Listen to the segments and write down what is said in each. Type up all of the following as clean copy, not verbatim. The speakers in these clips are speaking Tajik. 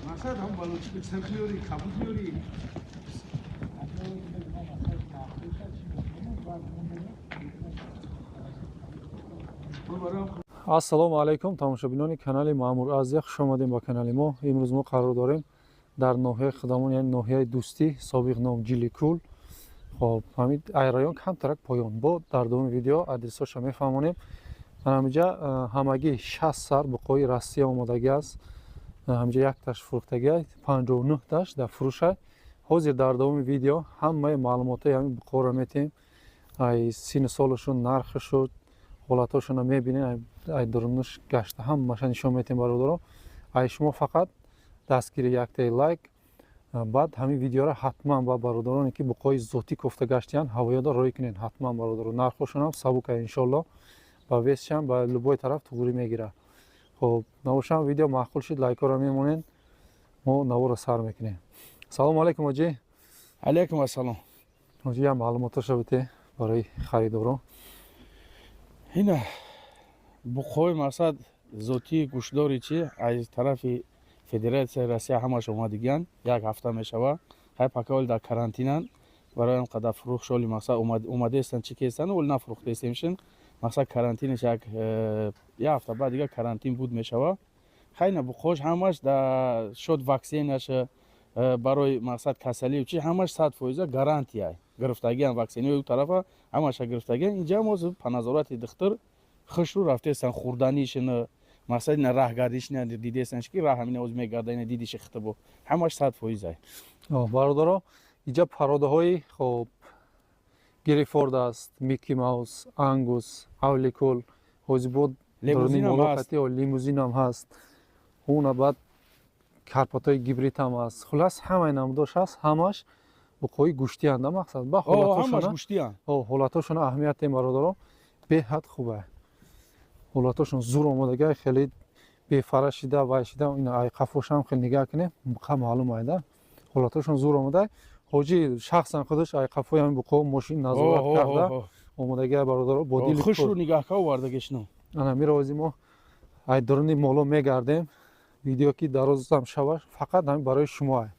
Масад ҳам балучи сархиёри кабудёри ассалому алайкум тамошобинони канали маъмур азия, хуш омадем ба канали мо. имрӯз мо қарор дорем дар ноҳияи худамон, яъне ноҳияи дӯстӣ, собиқ ном ҷиликӯл. хоб ҳамин айраён камтарак поён бо дар давоми видео адресоша мефаҳмонем. ҳаминҷа ҳамагӣ 60 сар буқои россия омадагӣ аст. ҳаминҷа як дашт фурӯхтагӣ аст, 59 дашт дар фурӯш аст. ҳозир дар давоми видео ҳамаи маълумотои ҳамин буқоро метем. ай синни солашон, нархашон, ҳолаташонро мебинем, ай дурнуш гашта ҳамаша нишон метем бародарон. ай шумо фақат дастгири яктаи лайк, баъд ҳамин видеоро ҳатман ба бародароне ки буқои зотӣ кофта гаштиянд ҳавоёда рой кунед. ҳатман бародарон, нархошонам сабук аст иншоалло. ба вестшам ба любой тараф туғурӣ мегирад. хоб навошам видео маъқул шид, лайкоро мемонен, мо наворо сар мекунем. салому алайкум оҷи. алайкум ассалом. оҷи як маълумоташа бите барои харидорон. ина буқои мақсад зотии гӯшдори чи аз тарафи федератсияи россия ҳамаш омадигиянд. як ҳафта мешава ҳай пакаоли дар карантинанд барои ин қадар фурӯхшоли мақсад омадаистанд чи кестанд оли нафурӯхтаистемшин мақсад карантинаш як ҳафта баъд дигар карантин буд мешава. хайна буқош ҳамаш дар шуд ваксинаш барои мақсад касалию чи ҳамаш 100% гарантия гирифтагиян ваксинаи ӯ тарафа ҳамаша гирифтагиян. инҷа мо па назорати духтур хушрӯ рафтаистанд хурданишина мақсад ина раҳгардишина дидестанд ки раҳ ҳамина оз мегарда ина дидиши хитабо ҳамаш 100%. бародаро инҷа пародаҳои хоб грифорд аст, мики маус, ангус, авликол, ҳозибод лимузинам ҳаст. уна баъд карпатои гибридам аст. хулас ҳамаи намудош аст. ҳамаш буқои гӯштиянд мақсад ба ҳолатошона аҳамият дем бародаро. беҳад хуб аст. ҳолатошон зур омадагӣ хеле бефара шида вай шида ина ай қафошам хеле нигаҳ кунем қа маълум айда. ҳолатошон зур омада. ҳоҷи шахсан худаш ай қафои ҳамин буқо мошин назорат карда омадагӣ бародаро бо дили хушрӯ нигаҳкав вардагишно. ана миравозӣ мо ай дуруни моло мегардем. видео ки дарозам шава фақат ҳамин барои шумо аст.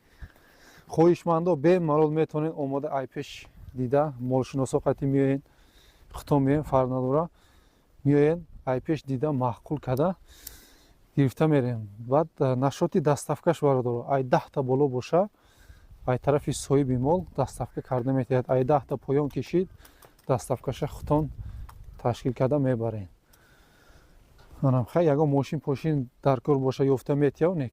хоҳишмандо бемалол метавонед омода ай пеш дида молшиносо қати меоен хито меоен фарқ надора меоен ай пеш дида маъқул карда гирифта мерем. баъд нашоти дастафкаш бародаро ай 10 та боло боша ай тарафи соҳиби мол дастафка карда метавонад. ай 10 та поён кишид дастафкаша хутон ташкил карда мебарем. манам хай ягон мошин пошин дар кор боша ёфта метавонед